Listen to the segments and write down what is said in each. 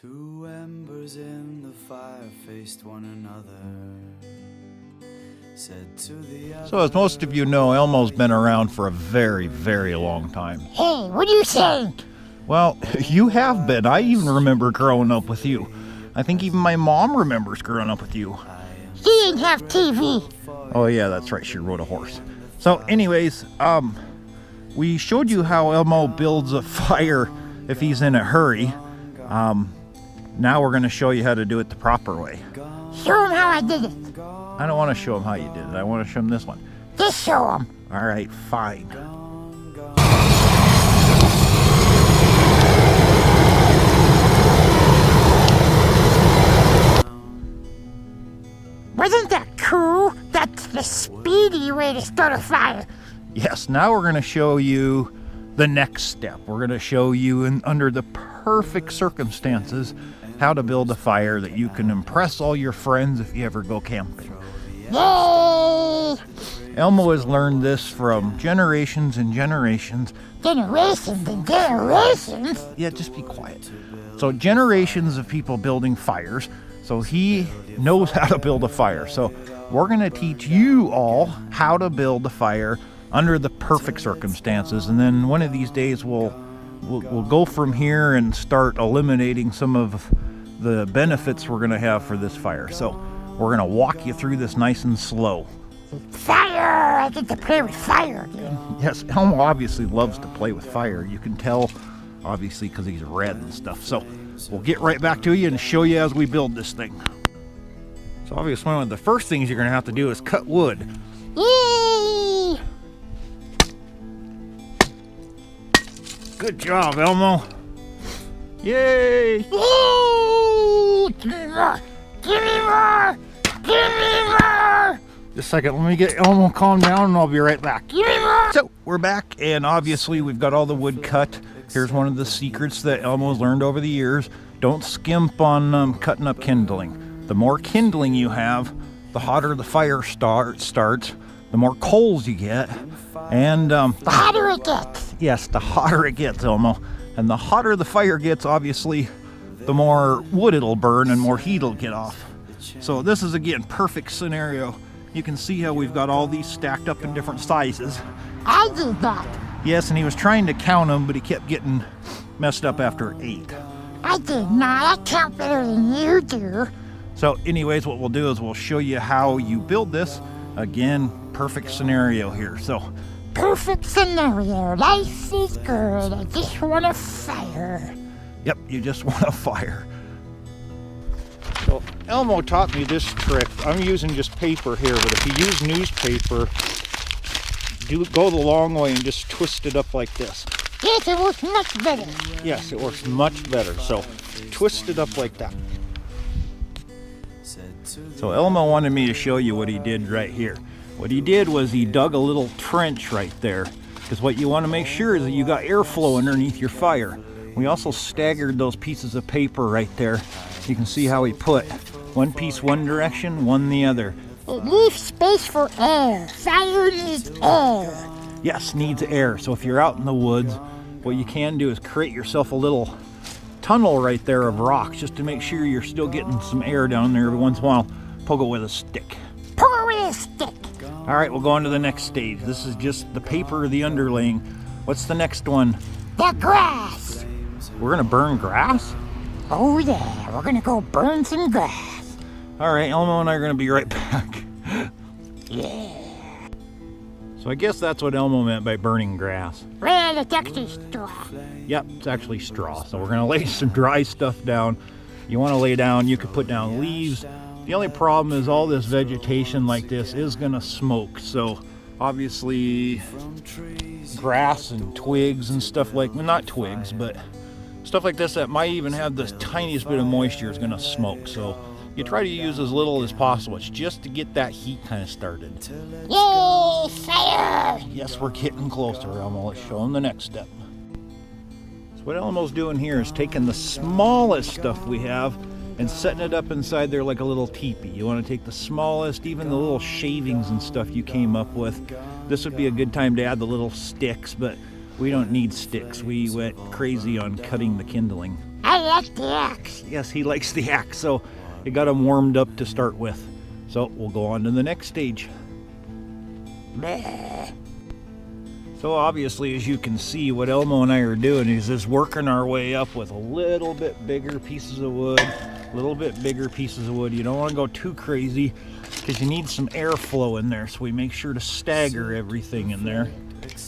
Two embers in the fire faced one another. Said to the other, So as most of you know, Elmo's been around for a very, very long time. Hey, what are you saying? Well, you have been. I even remember growing up with you. I think even my mom remembers growing up with you. She didn't have TV. Oh yeah, that's right, she rode a horse. So anyways, we showed you how Elmo builds a fire if he's in a hurry. Now we're going to show you how to do it the proper way. Show him how I did it. I don't want to show him how you did it. I want to show him this one. Just show him. All right, fine. Wasn't that cool? That's the speedy way to start a fire. Yes, now we're going to show you the next step. We're going to show you under the perfect circumstances how to build a fire that you can impress all your friends if you ever go camping. Yay! Elmo has learned this from generations and generations. Generations and generations? Yeah, just be quiet. So generations of people building fires. So he knows how to build a fire. So we're going to teach you all how to build a fire under the perfect circumstances. And then one of these days we'll go from here and start eliminating some of the benefits we're going to have for this fire. So we're going to walk you through this nice and slow. Fire! I get to play with fire again. Yes, Elmo obviously loves to play with fire. You can tell, obviously, because he's red and stuff. So we'll get right back to you and show you as we build this thing. So obviously one of the first things you're going to have to do is cut wood. Yay! Good job, Elmo. Yay! Yay! Give me more! Give me more! Give me more! Just a second, let me get Elmo calm down and I'll be right back. Give me more! So we're back, and obviously we've got all the wood cut. Here's one of the secrets that Elmo's learned over the years. Don't skimp on cutting up kindling. The more kindling you have, the hotter the fire starts, the more coals you get, and The hotter it gets. yes, the hotter it gets, Elmo. And the hotter the fire gets, obviously, the more wood it'll burn and more heat will get off. So this is, again, perfect scenario. You can see how we've got all these stacked up in different sizes. I did that. Yes, and he was trying to count them, but he kept getting messed up after 8. I did not. I count better than you do. So anyways, what we'll do is we'll show you how you build this. Again, perfect scenario here. So Perfect scenario. Life is good. I just want a fire. yep, you just want a fire. So Elmo taught me this trick. I'm using just paper here, but if you use newspaper, go the long way and just twist it up like this. Yes, it works much better. Yes, it works much better. So twist it up like that. So Elmo wanted me to show you what he did right here. What he did was he dug a little trench right there, because what you want to make sure is that you got airflow underneath your fire. We also staggered those pieces of paper right there. You can see how he put one piece one direction, one the other. It leaves space for air. Fire needs air. Yes, needs air. So if you're out in the woods, what you can do is create yourself a little tunnel right there of rocks, just to make sure you're still getting some air down there every once in a while. Poke it with a stick. Pour with a stick. All right, we'll go on to the next stage. This is just the paper, the underlaying. What's the next one? The grass. We're gonna burn grass? Oh yeah, we're gonna go burn some grass. All right, Elmo and I are gonna be right back. Yeah. So I guess that's what Elmo meant by burning grass. Well, it's actually straw. Yep, it's actually straw. So we're gonna lay some dry stuff down. You wanna lay down, you could put down leaves. The only problem is all this vegetation like this is gonna smoke. So obviously grass and twigs and stuff like, well, not twigs, but stuff like this that might even have the tiniest bit of moisture is gonna smoke. So you try to use as little as possible. It's just to get that heat kind of started. Yay, fire! Yes, we're getting closer, Elmo. Let's show them the next step. So what Elmo's doing here is taking the smallest stuff we have and setting it up inside there like a little teepee. You want to take the smallest, even the little shavings and stuff you came up with. This would be a good time to add the little sticks, but we don't need sticks. We went crazy on cutting the kindling. I like the axe. Yes, he likes the axe, so it got him warmed up to start with. So we'll go on to the next stage. Bleh. So obviously, as you can see, what Elmo and I are doing is just working our way up with a little bit bigger pieces of wood, a little bit bigger pieces of wood. You don't want to go too crazy because you need some airflow in there, so we make sure to stagger everything in there.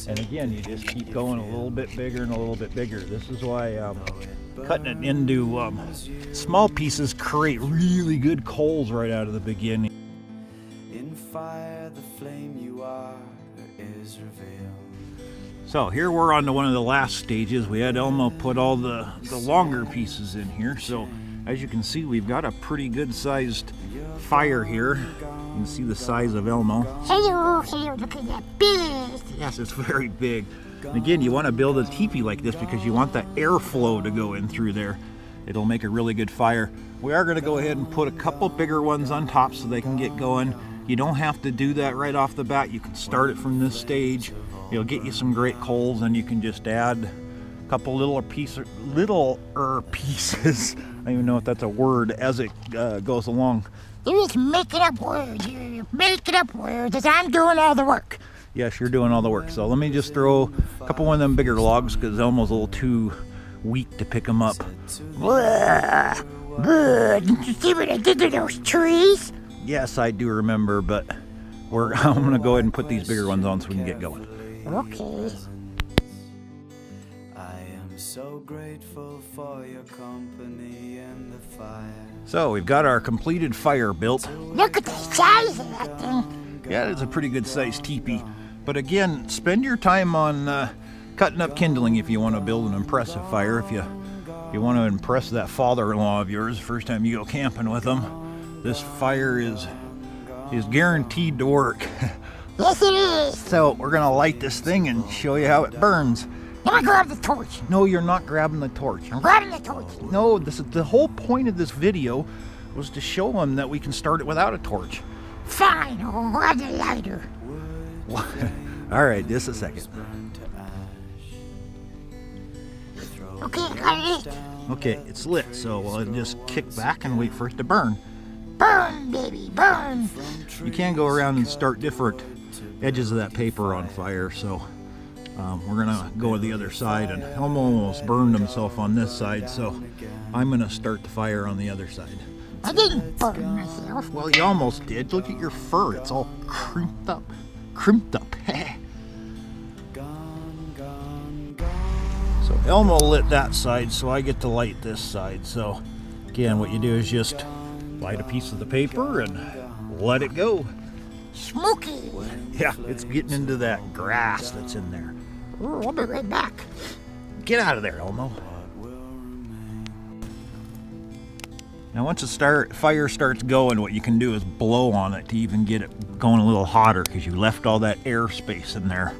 And again, you just keep going a little bit bigger and a little bit bigger. This is why cutting it into small pieces create really good coals right out of the beginning. In fire, the flame you are is revealed. So here we're on to one of the last stages. We had Elmo put all the longer pieces in here. So as you can see, we've got a pretty good sized fire here. You can see the size of Elmo. Hello, look at that big. Yes, it's very big. And again, you want to build a teepee like this because you want that airflow to go in through there. It'll make a really good fire. We are going to go ahead and put a couple bigger ones on top so they can get going. You don't have to do that right off the bat. You can start it from this stage. It'll get you some great coals, and you can just add a couple littler pieces. I don't even know if that's a word as it goes along. You're just making up words. You're making up words as I'm doing all the work. Yes, you're doing all the work. So let me just throw a couple of them bigger logs because Elmo's a little too weak to pick them up. Did you see what I did to those trees? Yes, I do remember, but I'm going to go ahead and put these bigger ones on so we can get going. Okay. I am so grateful for your company and the fire. So we've got our completed fire built. Look at the size of that thing. Yeah, it's a pretty good sized teepee. But again, spend your time on cutting up kindling if you want to build an impressive fire. If you want to impress that father-in-law of yours the first time you go camping with him, this fire is guaranteed to work. Yes, it is. So we're gonna light this thing and show you how it burns. Let me grab the torch. No, you're not grabbing the torch. I'm grabbing the torch. No, this is the whole point of this video was to show them that we can start it without a torch. Fine, I'll grab the lighter. All right, just a second. Okay, I got it. Okay, it's lit, so we'll just kick back and wait for it to burn. Burn, baby, burn. You can go around and start different edges of that paper on fire, so we're gonna go to the other side, and Elmo almost burned himself on this side, so I'm gonna start the fire on the other side. I didn't burn myself. Well, you almost did. Look at your fur, it's all crimped up. So Elmo lit that side, so I get to light this side. So again, what you do is just light a piece of the paper and let it go. Smoky. Yeah, it's getting into that grass that's in there. Ooh, I'll be right back. Get out of there, Elmo. Now once the fire starts going, what you can do is blow on it to even get it going a little hotter because you left all that air space in there.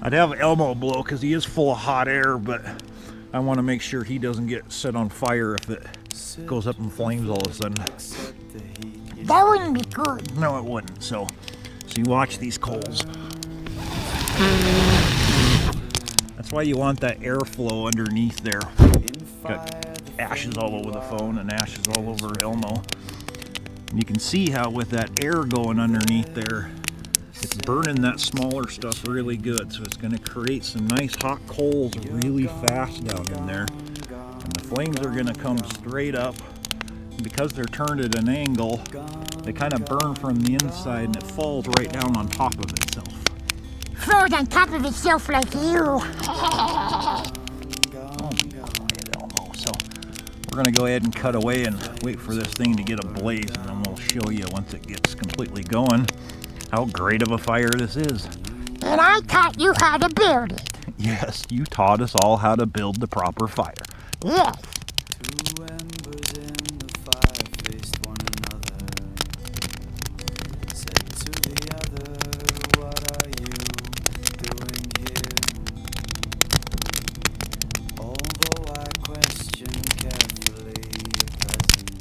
I'd have Elmo blow because he is full of hot air, but I want to make sure he doesn't get set on fire if it goes up in flames all of a sudden. That wouldn't be good. No, it wouldn't. So you watch these coals. That's why you want that airflow underneath there. Got ashes all over the phone and ashes all over Elmo. And you can see how with that air going underneath there, it's burning that smaller stuff really good. So it's going to create some nice hot coals really fast down in there. And the flames are going to come straight up. And because they're turned at an angle, they kind of burn from the inside and it falls right down on top of itself. Flows on top of itself like you. So we're going to go ahead and cut away and wait for this thing to get a blaze, and then we'll show you once it gets completely going how great of a fire this is. And I taught you how to build it. Yes, you taught us all how to build the proper fire. Yes. Two embers in the fire faced one another. Said to the other, what are you doing here? Although I question carefully your presence,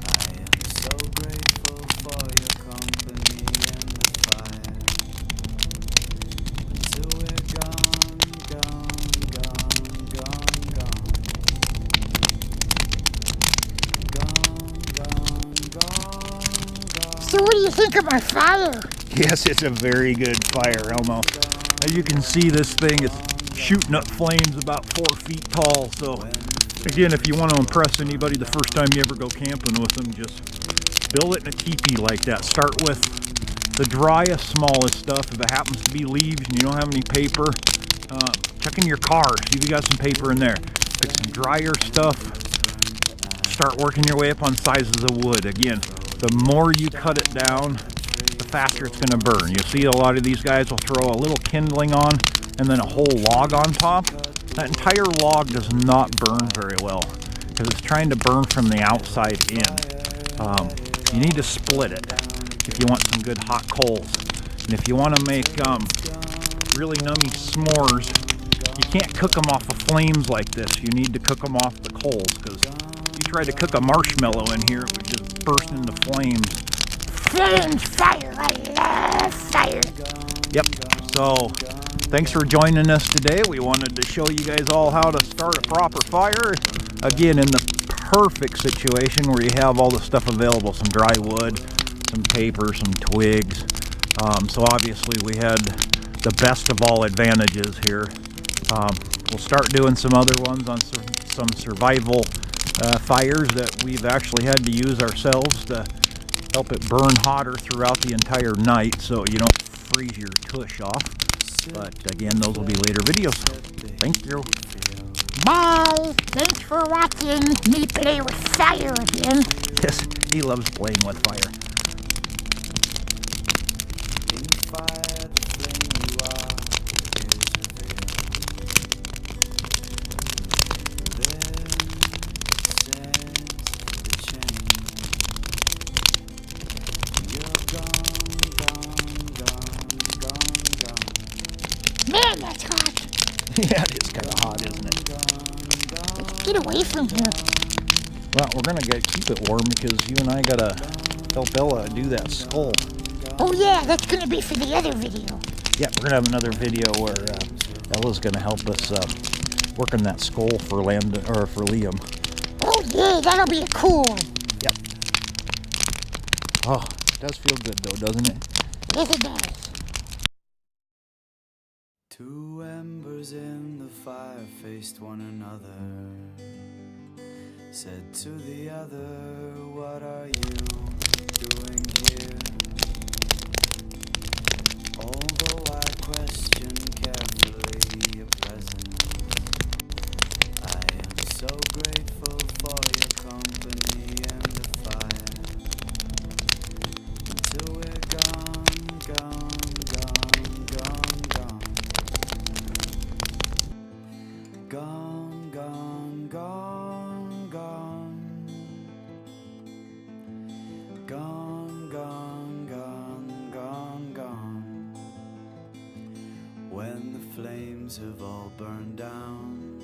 I am so grateful for your company and the fire. Until we're gone, So what do you think of my fire? Yes, it's a very good fire, Elmo. As you can see, this thing is shooting up flames about 4 feet tall. So again, if you want to impress anybody the first time you ever go camping with them, just build it in a teepee like that. Start with the driest, smallest stuff. If it happens to be leaves and you don't have any paper, check in your car, see if you got some paper in there. Pick some drier stuff. Start working your way up on sizes of wood. Again, the more you cut it down, the faster it's going to burn. You'll see a lot of these guys will throw a little kindling on and then a whole log on top. That entire log does not burn very well because it's trying to burn from the outside in. You need to split it if you want some good hot coals. And if you want to make really nummy s'mores, you can't cook them off of flames like this. You need to cook them off the coals, because if you tried to cook a marshmallow in here, it would just burst into flames. Flames, fire, I love fire. Yep, so thanks for joining us today. We wanted to show you guys all how to start a proper fire. Again, in the perfect situation where you have all the stuff available, some dry wood, some paper, some twigs. So obviously we had the best of all advantages here. We'll start doing some other ones on some survival fires that we've actually had to use ourselves to help it burn hotter throughout the entire night so you don't freeze your tush off. But again, those will be later videos. Thank you. Bye. Thanks for watching me play with fire again. Yes, he loves playing with fire. Man, that's hot. Yeah, it is kind of hot, isn't it? Let's get away from here. Well, we're gonna keep it warm because you and I gotta help Ella do that skull. Oh yeah, that's gonna be for the other video. Yeah, we're gonna have another video where Ella's gonna help us work on that skull for Liam. Oh yeah, that'll be a cool one. Yep. Oh, it does feel good though, doesn't it? Yes, it does. Two embers in the fire faced one another, said to the other, "What are you doing here?" Although I question carefully your presence, I am so grateful for your company and the fire. Until we're gone, gone, gone, gone, gone. Gone, gone, gone, gone. Gone, gone, gone, gone, gone. When the flames have all burned down,